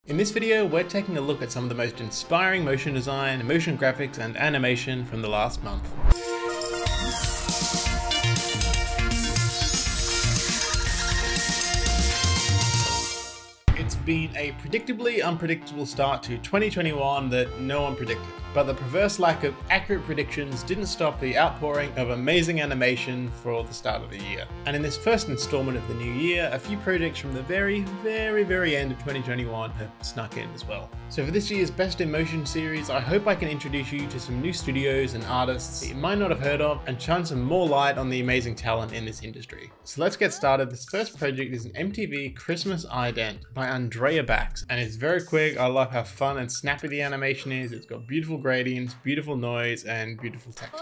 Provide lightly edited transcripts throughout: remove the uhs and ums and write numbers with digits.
In this video, we're taking a look at some of the most inspiring motion design, motion graphics, and animation from the last month. It's been a predictably unpredictable start to 2021 that no one predicted. But the perverse lack of accurate predictions didn't stop the outpouring of amazing animation for the start of the year. And in this first installment of the new year, a few projects from the very end of 2021 have snuck in as well. So for this year's Best in Motion series, I hope I can introduce you to some new studios and artists that you might not have heard of and shine some more light on the amazing talent in this industry. So let's get started. This first project is an MTV Christmas IDENT by Andrea, and it's very quick. I love how fun and snappy the animation is. It's got beautiful gradients, beautiful noise, and beautiful texture.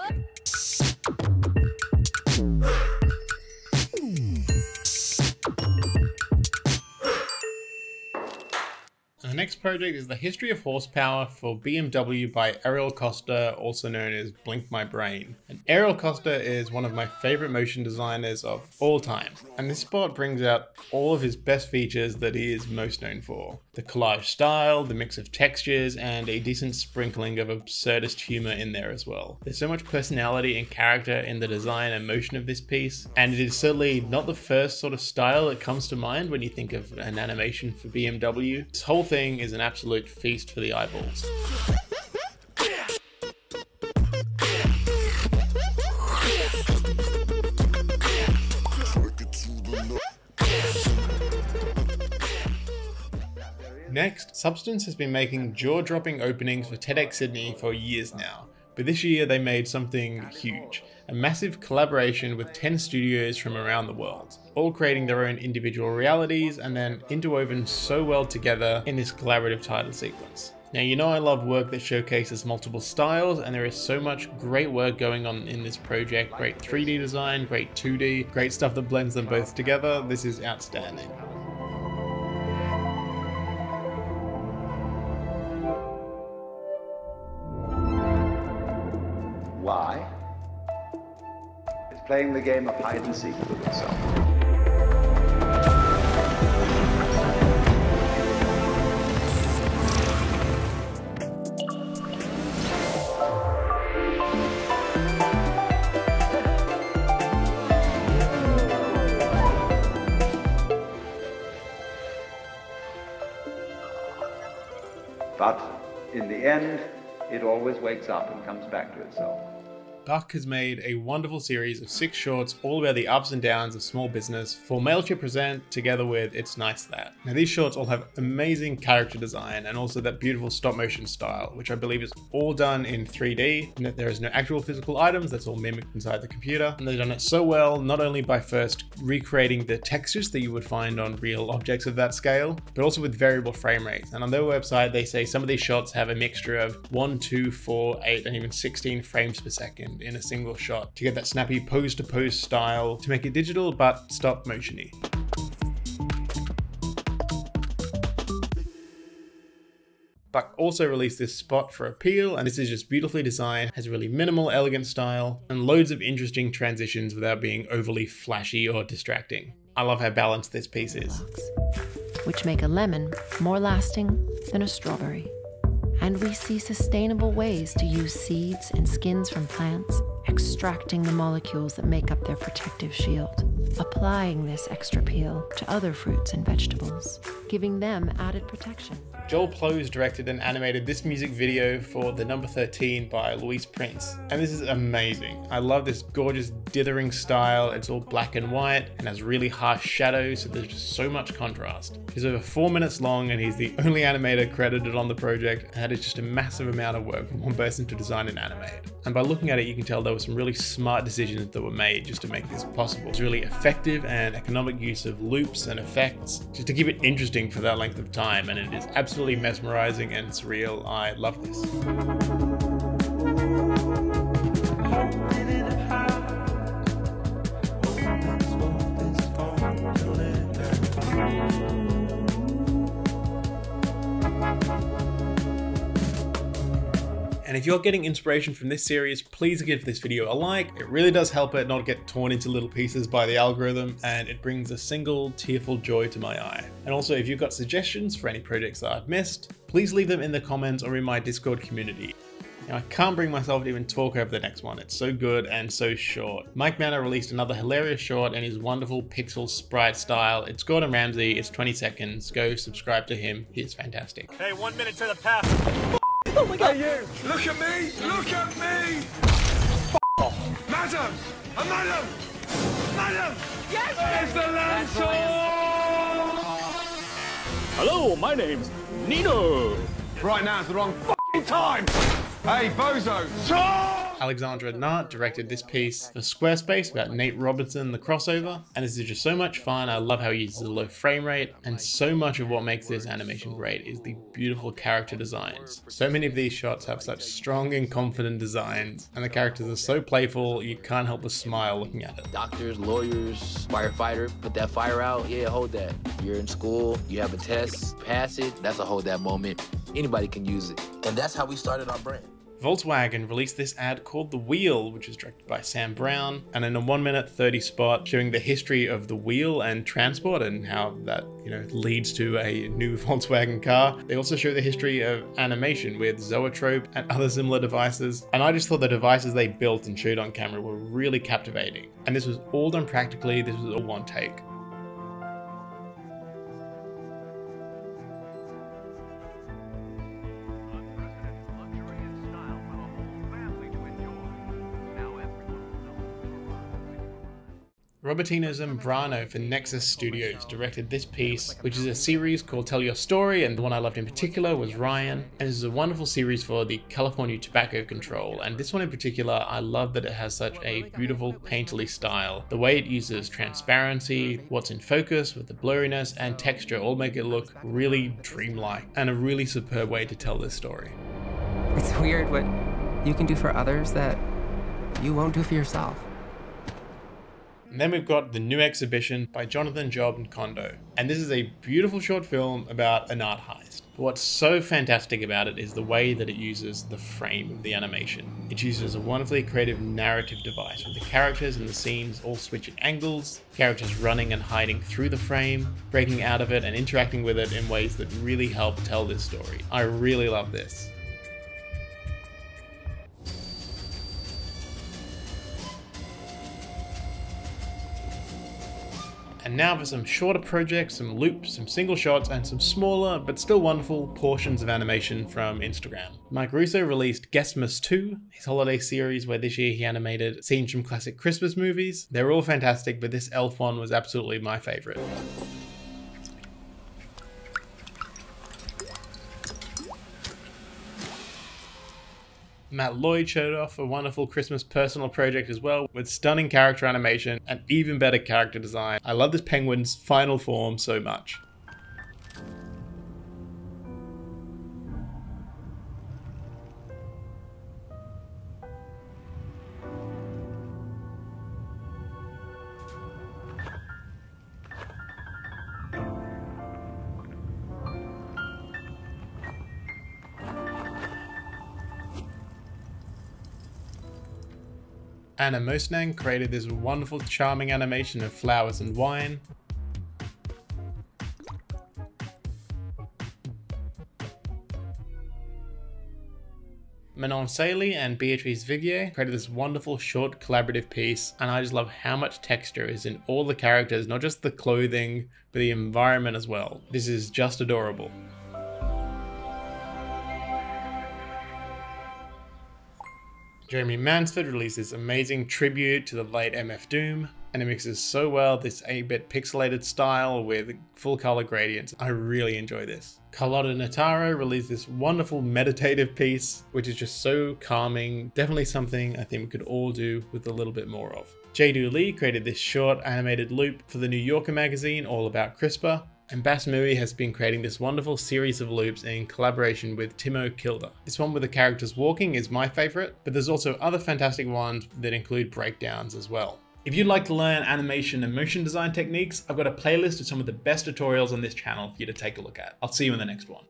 The next project is the History of Horsepower for BMW by Ariel Costa, also known as Blink My Brain. And Ariel Costa is one of my favorite motion designers of all time. And this spot brings out all of his best features that he is most known for. The collage style, the mix of textures, and a decent sprinkling of absurdist humor in there as well. There's so much personality and character in the design and motion of this piece, and it is certainly not the first sort of style that comes to mind when you think of an animation for BMW. This whole thing is an absolute feast for the eyeballs. Next, Substance has been making jaw-dropping openings for TEDx Sydney for years now, but this year they made something huge. A massive collaboration with 10 studios from around the world, all creating their own individual realities and then interwoven so well together in this collaborative title sequence. Now, you know I love work that showcases multiple styles, and there is so much great work going on in this project. Great 3D design, great 2D, great stuff that blends them both together. This is outstanding. Why? Is playing the game of hide and seek with itself. But in the end, it always wakes up and comes back to itself. Buck has made a wonderful series of 6 shorts all about the ups and downs of small business for Mailchimp Present, together with It's Nice That. Now, these shorts all have amazing character design and also that beautiful stop motion style, which I believe is all done in 3D, and that there is no actual physical items, that's all mimicked inside the computer. And they've done it so well, not only by first recreating the textures that you would find on real objects of that scale, but also with variable frame rates. And on their website, they say some of these shots have a mixture of 1, 2, 4, 8, and even 16 frames per second in a single shot to get that snappy pose-to-pose style to make it digital but stop motion-y. Buck also released this spot for Apeel, and this is just beautifully designed, has a really minimal, elegant style, and loads of interesting transitions without being overly flashy or distracting. I love how balanced this piece is. Which make a lemon more lasting than a strawberry. And we see sustainable ways to use seeds and skins from plants, extracting the molecules that make up their protective shield, applying this extra peel to other fruits and vegetables, giving them added protection. Plosz directed and animated this music video for The Number 13 by Louise Prince, and this is amazing. I love this gorgeous dithering style. It's all black and white and has really harsh shadows, so there's just so much contrast. He's over 4 minutes long, and he's the only animator credited on the project, and that is just a massive amount of work for one person to design and animate. And by looking at it, you can tell there were some really smart decisions that were made just to make this possible. It's really effective and economic use of loops and effects just to keep it interesting for that length of time, and it is absolutely mesmerizing and surreal. I love this. And And if you're getting inspiration from this series, please give this video a like. It really does help it not get torn into little pieces by the algorithm, and it brings a single tearful joy to my eye. And also, if you've got suggestions for any projects that I've missed, please leave them in the comments or in my Discord community. Now, I can't bring myself to even talk over the next one. It's so good and so short. Manor released another hilarious short in his wonderful pixel sprite style. It's Gordon Ramsay. It's 20 seconds. Go subscribe to him. He's fantastic. Hey, 1 minute to the pass. Oh my god! Hey, you! Look at me! Look at me! Off. Madam! A madam! Madam! Yes! It's the land Hello, my name's Nino! Right now is the wrong time! Hey, bozo! Alexandre and Nart directed this piece for Squarespace about Nate Robertson, the crossover, and this is just so much fun. I love how he uses a low frame rate, and so much of what makes this animation great is the beautiful character designs. So many of these shots have such strong and confident designs, and the characters are so playful, you can't help but smile looking at it. Doctors, lawyers, firefighter, put that fire out, yeah, hold that. You're in school, you have a test, pass it, that's a hold that moment. Anybody can use it. And that's how we started our brand. Volkswagen released this ad called The Wheel, which was directed by Sam Brown, and in a 1:30 spot showing the history of the wheel and transport and how that, leads to a new Volkswagen car. They also show the history of animation with Zoetrope and other similar devices, and I just thought the devices they built and showed on camera were really captivating. And this was all done practically. This was a one take. Robertino Zambrano for Nexus Studios directed this piece, which is a series called Tell Your Story, and the one I loved in particular was Ryan. And this is a wonderful series for the California Tobacco Control, and this one in particular, I love that it has such a beautiful painterly style. The way it uses transparency, what's in focus with the blurriness, and texture all make it look really dreamlike, and a really superb way to tell this story. It's weird what you can do for others that you won't do for yourself. And then we've got the new exhibition by Jonathan Djob and Nkondo. And this is a beautiful short film about an art heist. But what's so fantastic about it is the way that it uses the frame of the animation. It uses a wonderfully creative narrative device with the characters and the scenes all switch at angles, characters running and hiding through the frame, breaking out of it and interacting with it in ways that really help tell this story. I really love this. And now for some shorter projects, some loops, some single shots, and some smaller but still wonderful portions of animation from Instagram. Mike Russo released XMAS 2, his holiday series where this year he animated scenes from classic Christmas movies. They're all fantastic, but this elf one was absolutely my favorite. Lloyd showed off a wonderful Christmas personal project as well, with stunning character animation and even better character design. I love this penguin's final form so much. And Moessnang created this wonderful, charming animation of flowers and wine. Manon, Sailley and Beatrice created this wonderful short collaborative piece, and I just love how much texture is in all the characters, not just the clothing, but the environment as well. This is just adorable. Jeremy Mansford released this amazing tribute to the late MF Doom, and it mixes so well this 8-bit pixelated style with full color gradients. I really enjoy this. Carlotta Nataro released this wonderful meditative piece, which is just so calming. Definitely something I think we could all do with a little bit more of. Jae-Do Lee created this short animated loop for the New Yorker magazine all about CRISPR. And Bas Mui has been creating this wonderful series of loops in collaboration with Timo Kilder. This one with the characters walking is my favorite, but there's also other fantastic ones that include breakdowns as well. If you'd like to learn animation and motion design techniques, I've got a playlist of some of the best tutorials on this channel for you to take a look at. I'll see you in the next one.